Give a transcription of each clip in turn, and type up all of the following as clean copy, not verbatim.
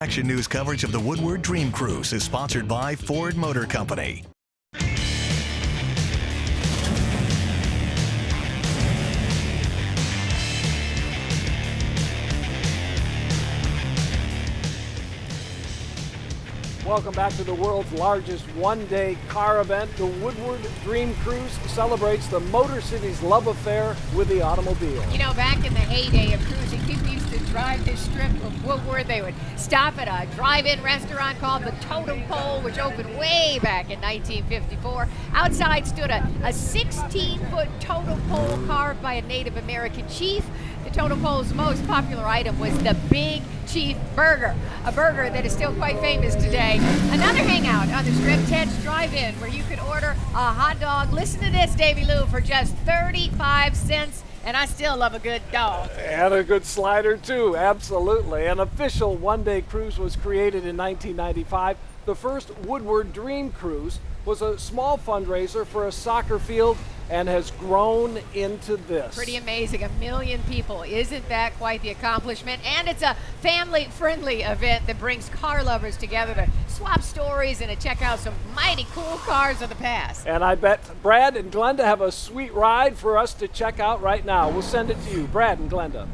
Action news coverage of the Woodward Dream Cruise is sponsored by Ford Motor Company. Welcome back to the world's largest one-day car event. The Woodward Dream Cruise celebrates the Motor City's love affair with the automobile. You know, back in the heyday of cruising, people used to drive this strip of Woodward. They would stop at a drive-in restaurant called the Totem Pole, which opened way back in 1954. Outside stood a 16-foot totem pole carved by a Native American chief. The Totem Pole's most popular item was the Big Chief Burger, a burger that is still quite famous today. Another hangout on the strip, Ted's Drive-In, where you could order a hot dog. Listen to this, Davy Lou, for just 35 cents. And I still love a good dog. And a good slider, too, absolutely. An official one-day cruise was created in 1995. The first Woodward Dream Cruise was a small fundraiser for a soccer field and has grown into this. Pretty amazing, 1 million people. Isn't that quite the accomplishment? And it's a family-friendly event that brings car lovers together to swap stories and to check out some mighty cool cars of the past. And I bet Brad and Glenda have a sweet ride for us to check out right now. We'll send it to you, Brad and Glenda.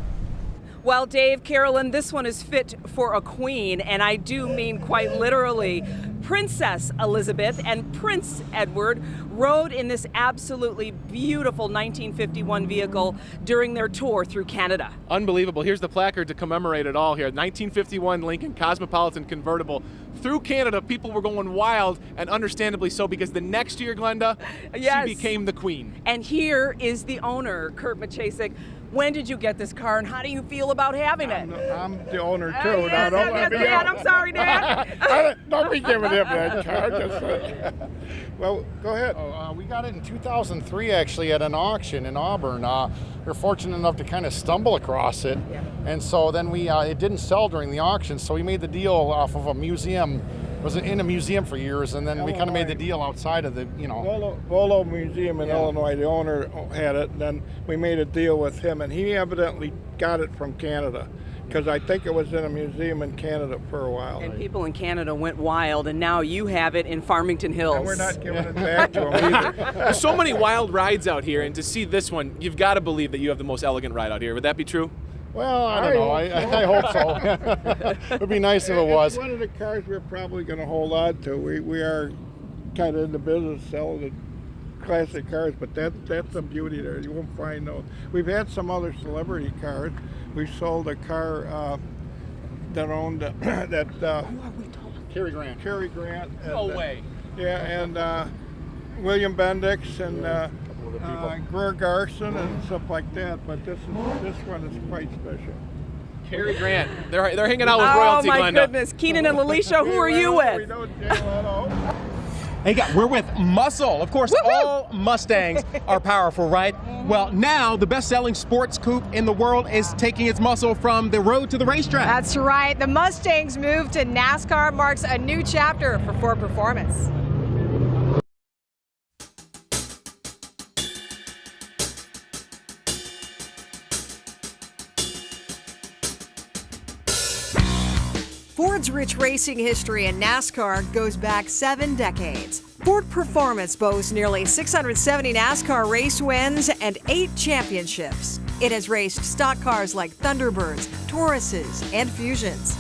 Well, Dave, Carolyn, this one is fit for a queen, and I do mean quite literally. Princess Elizabeth and Prince Edward rode in this absolutely beautiful 1951 vehicle during their tour through Canada. Unbelievable. Here's the placard to commemorate it all here. 1951 Lincoln Cosmopolitan convertible. Through Canada, people were going wild, and understandably so, because the next year, Glenda, yes, she became the queen. And here is the owner, Kurt Machasik. When did you get this car, and how do you feel about having it? I'm the owner, too. Yes, Dad, I'm sorry, Dad. Don't be giving him that car. Well, go ahead. We got it in 2003, actually, at an auction in Auburn. We were fortunate enough to kind of stumble across it. Yeah. And so then it didn't sell during the auction, so we made the deal off of a museum. It was in a museum for years, and then we kind of made the deal outside of the, Volo Museum in Illinois, the owner had it, and then we made a deal with him, and he evidently got it from Canada, because I think it was in a museum in Canada for a while. And people in Canada went wild, and now you have it in Farmington Hills. And we're not giving it back to him either. There's so many wild rides out here, and to see this one, you've got to believe that you have the most elegant ride out here. Would that be true? Well, I don't know. I hope so. It would be nice if it was. It's one of the cars we're probably going to hold on to. We are kind of in the business selling the classic cars, but that's a beauty there. You won't find those. We've had some other celebrity cars. We sold a car that owned Cary Grant. Cary Grant. And, No way. Yeah, and William Bendix and Greer Garson and stuff like that, but this one is quite special. Cary Grant. They're hanging out with royalty, Glenda. Oh, my Glenda. goodness. Keenan and Alicia, who are you with? We don't jail that out. Hey, we're with Muscle. Of course, all Mustangs are powerful, right? Well, now the best-selling sports coupe in the world is taking its muscle from the road to the racetrack. That's right. The Mustangs move to NASCAR marks a new chapter for Ford Performance. Ford's rich racing history in NASCAR goes back 7 decades. Ford Performance boasts nearly 670 NASCAR race wins and 8 championships. It has raced stock cars like Thunderbirds, Tauruses, and Fusions.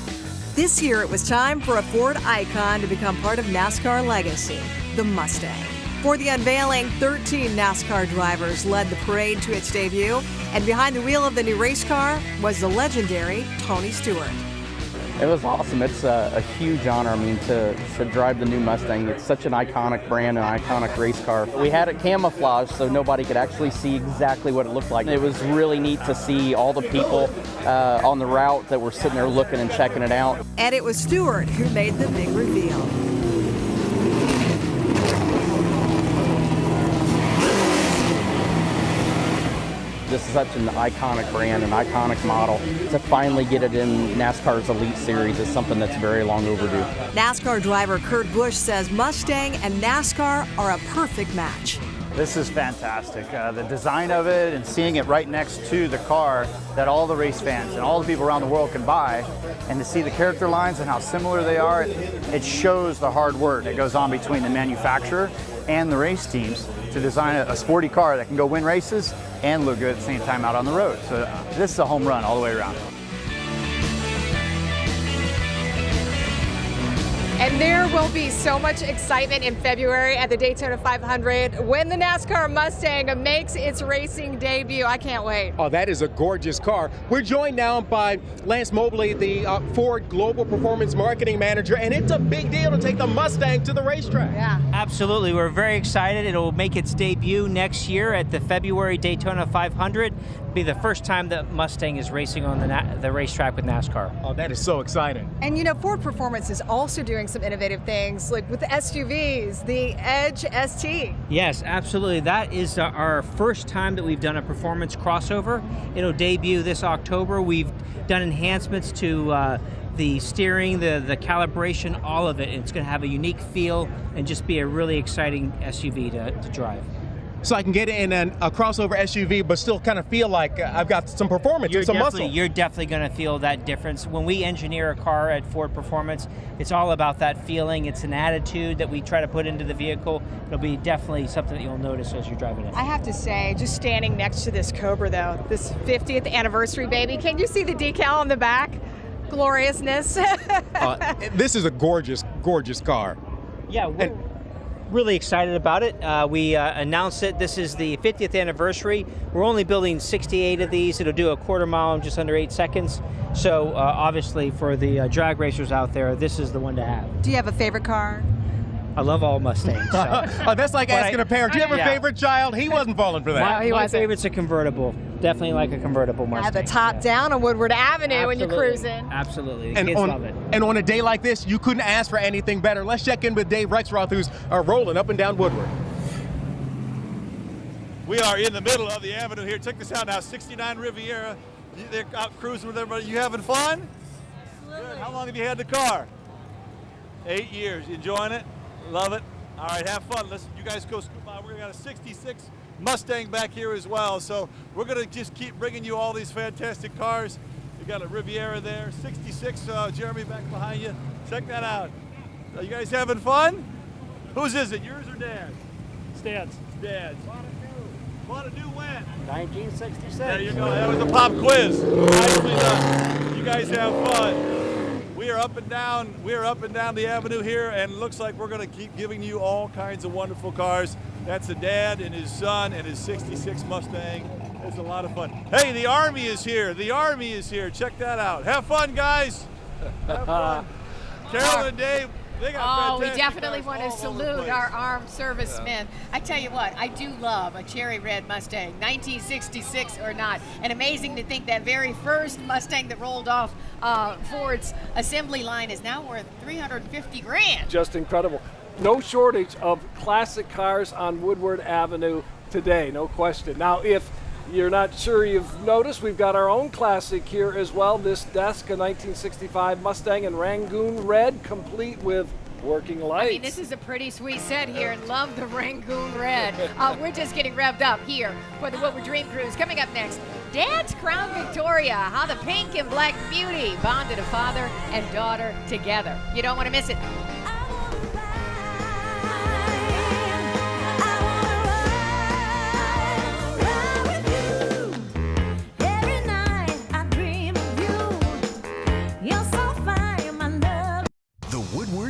This year it was time for a Ford icon to become part of NASCAR legacy, the Mustang. For the unveiling, 13 NASCAR drivers led the parade to its debut, and behind the wheel of the new race car was the legendary Tony Stewart. It was awesome. It's a huge honor, to drive the new Mustang. It's such an iconic brand, an iconic race car. We had it camouflaged so nobody could actually see exactly what it looked like. It was really neat to see all the people on the route that were sitting there looking and checking it out. And it was Stewart who made the big reveal. This is such an iconic brand, an iconic model. To finally get it in NASCAR's Elite Series is something that's very long overdue. NASCAR driver Kurt Busch says Mustang and NASCAR are a perfect match. This is fantastic. The design of it and seeing it right next to the car that all the race fans and all the people around the world can buy, and to see the character lines and how similar they are, it shows the hard work that goes on between the manufacturer and the race teams to design a sporty car that can go win races and look good at the same time out on the road. So this is a home run all the way around. And there will be so much excitement in February at the Daytona 500 when the NASCAR Mustang makes its racing debut. I can't wait. Oh, that is a gorgeous car. We're joined now by Lance Mobley, the Ford Global Performance Marketing Manager, and it's a big deal to take the Mustang to the racetrack. Yeah. Absolutely. We're very excited. It'll make its debut next year at the February Daytona 500. It'll be the first time that Mustang is racing on the racetrack with NASCAR. Oh, that is so exciting. And you know, Ford Performance is also doing some innovative things, like with the SUVs, the Edge ST. Yes, absolutely. That is our first time that we've done a performance crossover. It'll debut this October. We've done enhancements to the steering, the calibration, all of it. It's going to have a unique feel and just be a really exciting SUV to drive. So I can get in a crossover SUV, but still kind of feel like I've got some performance and some muscle. You're definitely going to feel that difference. When we engineer a car at Ford Performance, it's all about that feeling. It's an attitude that we try to put into the vehicle. It'll be definitely something that you'll notice as you're driving it. I have to say, just standing next to this Cobra, though, this 50th anniversary baby, can you see the decal on the back? Gloriousness. This is a gorgeous, gorgeous car. Yeah, we're really excited about it. We announced it. This is the 50th anniversary. We're only building 68 of these. It'll do a quarter mile in just under 8 seconds. So obviously for the drag racers out there, this is the one to have. Do you have a favorite car? I love all Mustangs. So. Oh, that's like asking a parent, do you have a favorite child? He wasn't falling for that. My favorite's a convertible. Definitely like a convertible Mustang. Have the top down on Woodward Avenue when you're cruising. Absolutely. The And kids love it. And on a day like this, you couldn't ask for anything better. Let's check in with Dave Rexroth, who's rolling up and down Woodward. We are in the middle of the avenue here. Check this out now, 69 Riviera. They're out cruising with everybody. You having fun? Good. How long have you had the car? 8 years. You enjoying it? Love it? All right, have fun. You guys go scoot by. We've got a 66 Mustang back here as well. So we're going to just keep bringing you all these fantastic cars. You got a Riviera there, 66, Jeremy back behind you. Check that out. You guys having fun? Whose is it, yours or Dad's? Stan's. Dad's. Bought a new when? 1966. There you go. That was a pop quiz. Nicely done. You guys have fun. We are up and down. We are up and down the avenue here, and it looks like we're going to keep giving you all kinds of wonderful cars. That's a dad and his son and his 66 Mustang. It's a lot of fun. Hey, the Army is here. The Army is here. Check that out. Have fun, guys. Have fun. Carolyn and Dave. We definitely want to salute our armed servicemen. I tell you what, I do love a cherry red Mustang, 1966 or not. And amazing to think that very first Mustang that rolled off Ford's assembly line is now worth $350 grand. Just incredible. No shortage of classic cars on Woodward Avenue today, no question. Now, if you're not sure you've noticed, we've got our own classic here as well. This desk, a 1965 Mustang in Rangoon Red, complete with working lights. I mean, this is a pretty sweet set here, and love the Rangoon Red. We're just getting revved up here for the Woodward Dream Cruise. Coming up next, Dad's Crown Victoria, how the pink and black beauty bonded a father and daughter together. You don't want to miss it.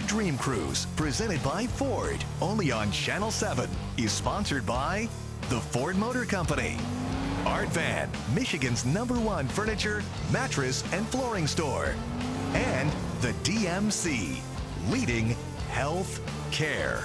Dream Cruise, presented by Ford, only on Channel 7, is sponsored by the Ford Motor Company, Art Van, Michigan's #1 furniture, mattress, and flooring store, and the DMC, leading health care.